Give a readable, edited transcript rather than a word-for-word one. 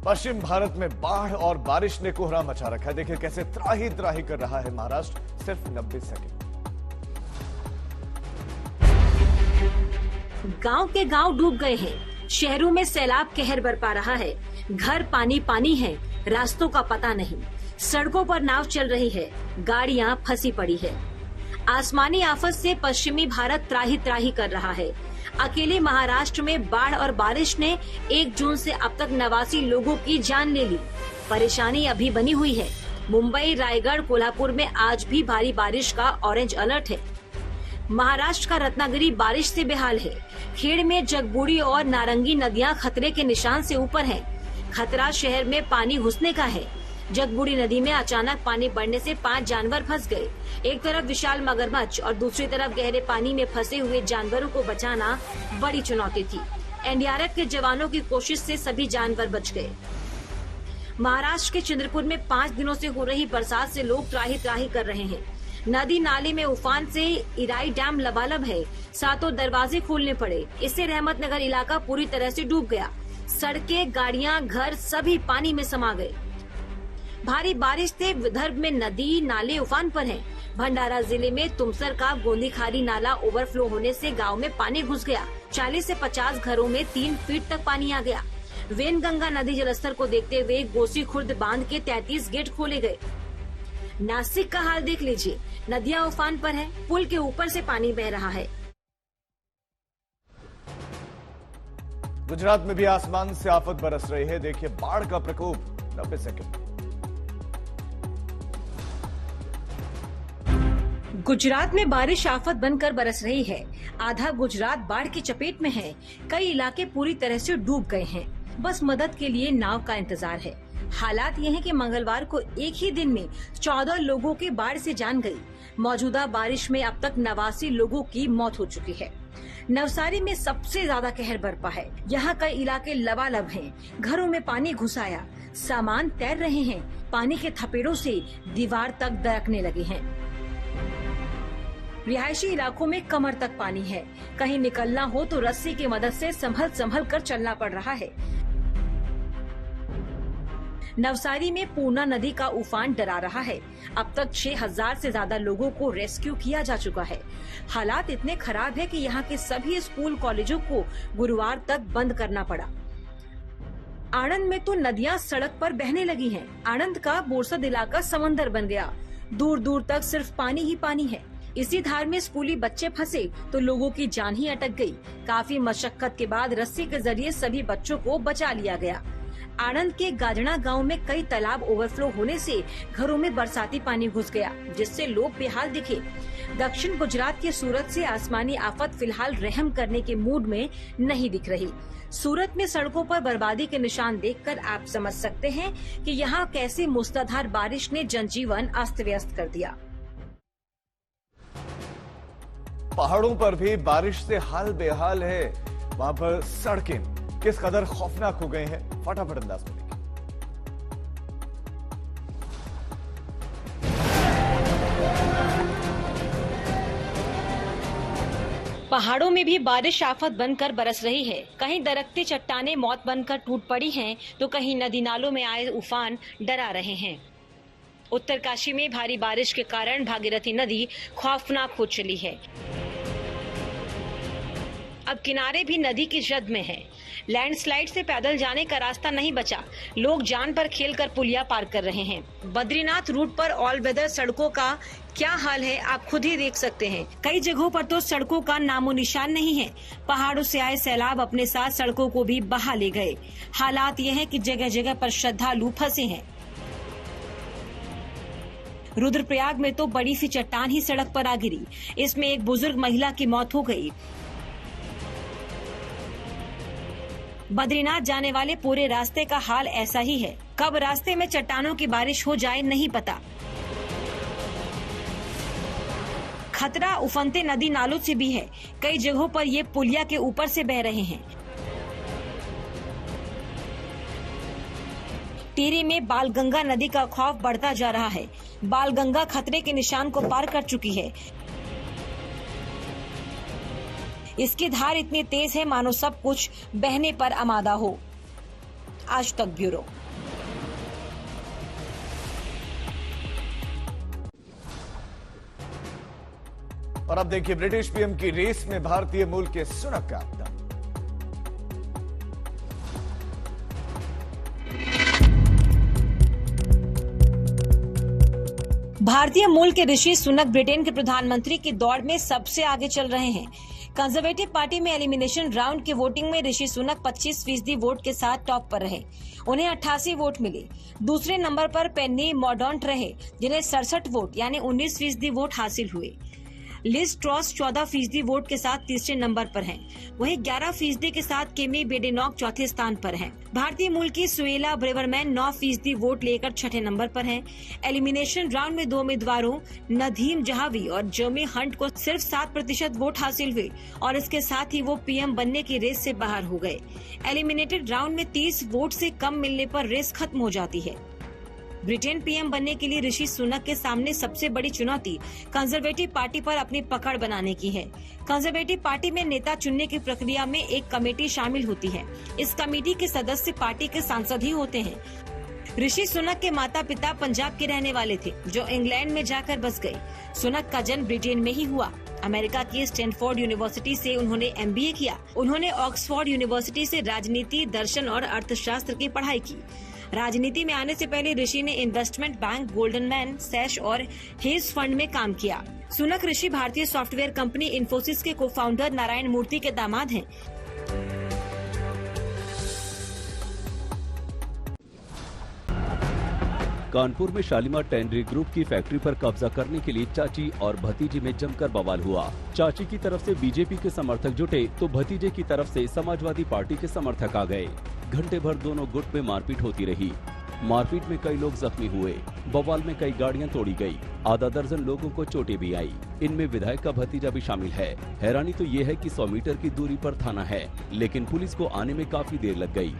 पश्चिम भारत में बाढ़ और बारिश ने कोहरा मचा रखा है। देखिए कैसे त्राही त्राही कर रहा है महाराष्ट्र। सिर्फ 90 सेकंड। गांव के गांव डूब गए हैं, शहरों में सैलाब कहर बरपा रहा है। घर पानी पानी है, रास्तों का पता नहीं। सड़कों पर नाव चल रही है, गाड़ियां फंसी पड़ी है। आसमानी आफत से पश्चिमी भारत त्राही त्राही कर रहा है। अकेले महाराष्ट्र में बाढ़ और बारिश ने 1 जून से अब तक 89 लोगों की जान ले ली। परेशानी अभी बनी हुई है। मुंबई, रायगढ़, कोल्हापुर में आज भी भारी बारिश का ऑरेंज अलर्ट है। महाराष्ट्र का रत्नागिरी बारिश से बेहाल है। खेड़ में जगबूढ़ी और नारंगी नदियां खतरे के निशान से ऊपर हैं। खतरा शहर में पानी घुसने का है। जगबूढ़ी नदी में अचानक पानी बढ़ने से 5 जानवर फंस गए। एक तरफ विशाल मगरमच्छ और दूसरी तरफ गहरे पानी में फंसे हुए जानवरों को बचाना बड़ी चुनौती थी। एनडीआरएफ के जवानों की कोशिश से सभी जानवर बच गए। महाराष्ट्र के चंद्रपुर में 5 दिनों से हो रही बरसात से लोग त्राही त्राही कर रहे हैं। नदी नाले में उफान से इराई डैम लबालब है। 7 दरवाजे खोलने पड़े। इससे रहमतनगर इलाका पूरी तरह से डूब गया। सड़कें, गाड़ियां, घर सभी पानी में समा गए। भारी बारिश से विदर्भ में नदी नाले उफान पर हैं। भंडारा जिले में तुमसर का गोंदीखारी नाला ओवरफ्लो होने से गांव में पानी घुस गया। 40 से 50 घरों में 3 फीट तक पानी आ गया। वेनगंगा नदी जलस्तर को देखते हुए गोसी खुर्द बांध के 33 गेट खोले गए। नासिक का हाल देख लीजिए, नदियां उफान पर है। पुल के ऊपर से पानी बह रहा है। गुजरात में भी आसमान से आफत बरस रही है। देखिए बाढ़ का प्रकोप। 90 सेकंड। गुजरात में बारिश आफत बनकर बरस रही है। आधा गुजरात बाढ़ की चपेट में है। कई इलाके पूरी तरह से डूब गए हैं। बस मदद के लिए नाव का इंतजार है। हालात ये हैं कि मंगलवार को एक ही दिन में 14 लोगों की बाढ़ से जान गई। मौजूदा बारिश में अब तक 89 लोगों की मौत हो चुकी है। नवसारी में सबसे ज्यादा कहर बरपा है। यहाँ कई इलाके लबालब हैं। घरों में पानी घुस आया, सामान तैर रहे हैं। पानी के थपेड़ों से दीवार तक दरकने लगे हैं। रिहायशी इलाकों में कमर तक पानी है। कहीं निकलना हो तो रस्सी की मदद से संभल संभल कर चलना पड़ रहा है। नवसारी में पूर्णा नदी का उफान डरा रहा है। अब तक 6000 से ज्यादा लोगों को रेस्क्यू किया जा चुका है। हालात इतने खराब है कि यहाँ के सभी स्कूल कॉलेजों को गुरुवार तक बंद करना पड़ा। आणंद में तो नदियां सड़क पर बहने लगी हैं। आणंद का बोरसद इलाका समंदर बन गया। दूर दूर तक सिर्फ पानी ही पानी है। इसी धार में स्कूली बच्चे फंसे तो लोगों की जान ही अटक गई। काफी मशक्कत के बाद रस्सी के जरिए सभी बच्चों को बचा लिया गया। आणंद के गाजड़ा गांव में कई तालाब ओवरफ्लो होने से घरों में बरसाती पानी घुस गया, जिससे लोग बेहाल दिखे। दक्षिण गुजरात के सूरत से आसमानी आफत फिलहाल रहम करने के मूड में नहीं दिख रही। सूरत में सड़कों पर बर्बादी के निशान देखकर आप समझ सकते हैं कि यहाँ कैसे मूसलाधार बारिश ने जनजीवन अस्त व्यस्त कर दिया। पहाड़ों पर भी बारिश से हाल बेहाल है। वहां पर सड़कें किस कदर खौफनाक हो गए हैं, फटाफट अंदाज में देखिए। पहाड़ों में भी बारिश आफत बनकर बरस रही है। कहीं दरकती चट्टानें मौत बनकर टूट पड़ी हैं, तो कहीं नदी नालों में आए उफान डरा रहे हैं। उत्तरकाशी में भारी बारिश के कारण भागीरथी नदी खौफनाक हो चली है। अब किनारे भी नदी की जद में है। लैंडस्लाइड से पैदल जाने का रास्ता नहीं बचा। लोग जान पर खेलकर पुलिया पार कर रहे हैं। बद्रीनाथ रूट पर ऑल वेदर सड़कों का क्या हाल है आप खुद ही देख सकते हैं। कई जगहों पर तो सड़कों का नामो निशान नहीं है। पहाड़ों से आए सैलाब अपने साथ सड़कों को भी बहा ले गए। हालात ये है कि जगह जगह पर श्रद्धालु फंसे हैं। रुद्रप्रयाग में तो बड़ी सी चट्टान ही सड़क पर आ गिरी। इसमें एक बुजुर्ग महिला की मौत हो गई। बद्रीनाथ जाने वाले पूरे रास्ते का हाल ऐसा ही है। कब रास्ते में चट्टानों की बारिश हो जाए नहीं पता। खतरा उफनते नदी नालों से भी है। कई जगहों पर ये पुलिया के ऊपर से बह रहे हैं। टिहरी में बालगंगा नदी का खौफ बढ़ता जा रहा है। बालगंगा खतरे के निशान को पार कर चुकी है। इसकी धार इतनी तेज है मानो सब कुछ बहने पर आमादा हो। आज तक ब्यूरो। और अब देखिए ब्रिटिश पीएम की रेस में भारतीय मूल के सुनक का दम। भारतीय मूल के ऋषि सुनक ब्रिटेन के प्रधानमंत्री की दौड़ में सबसे आगे चल रहे हैं। कंजर्वेटिव पार्टी में एलिमिनेशन राउंड की वोटिंग में ऋषि सुनक 25% वोट के साथ टॉप पर रहे। उन्हें 88 वोट मिले। दूसरे नंबर पर पेन्नी मॉर्डॉन्ट रहे, जिन्हें 67 वोट यानी 19% वोट हासिल हुए। लिज ट्रॉस 14% वोट के साथ तीसरे नंबर पर हैं। वहीं 11% के साथ केमी बेडेनॉक चौथे स्थान पर हैं। भारतीय मूल की सुएला ब्रेवरमैन 9% वोट लेकर छठे नंबर पर हैं। एलिमिनेशन राउंड में 2 उम्मीदवारों नदीम जहावी और जर्मी हंट को सिर्फ 7% वोट हासिल हुए और इसके साथ ही वो पीएम बनने की रेस से बाहर हो गए। एलिमिनेटेड राउंड में 30 वोट से कम मिलने पर रेस खत्म हो जाती है। ब्रिटेन पीएम बनने के लिए ऋषि सुनक के सामने सबसे बड़ी चुनौती कंजर्वेटिव पार्टी पर अपनी पकड़ बनाने की है। कंजर्वेटिव पार्टी में नेता चुनने की प्रक्रिया में एक कमेटी शामिल होती है। इस कमेटी के सदस्य पार्टी के सांसद ही होते हैं। ऋषि सुनक के माता पिता पंजाब के रहने वाले थे, जो इंग्लैंड में जाकर बस गए। सुनक का जन्म ब्रिटेन में ही हुआ। अमेरिका की स्टैनफोर्ड यूनिवर्सिटी से उन्होंने MBA किया। उन्होंने ऑक्सफोर्ड यूनिवर्सिटी से राजनीति, दर्शन और अर्थशास्त्र की पढ़ाई की। राजनीति में आने से पहले ऋषि ने इन्वेस्टमेंट बैंक गोल्डन मैन, सैश और हेज फंड में काम किया। सुनक ऋषि भारतीय सॉफ्टवेयर कंपनी इन्फोसिस के को-फाउंडर नारायण मूर्ति के दामाद हैं। कानपुर में शालीमार टेनरी ग्रुप की फैक्ट्री पर कब्जा करने के लिए चाची और भतीजे में जमकर बवाल हुआ। चाची की तरफ से बीजेपी के समर्थक जुटे तो भतीजे की तरफ से समाजवादी पार्टी के समर्थक आ गए। घंटे भर दोनों गुट में मारपीट होती रही। मारपीट में कई लोग जख्मी हुए। बवाल में कई गाड़ियां तोड़ी गई। आधा दर्जन लोगों को चोटें भी आई। इनमें विधायक का भतीजा भी शामिल है। हैरानी तो ये है कि 100 मीटर की दूरी पर थाना है, लेकिन पुलिस को आने में काफी देर लग गई।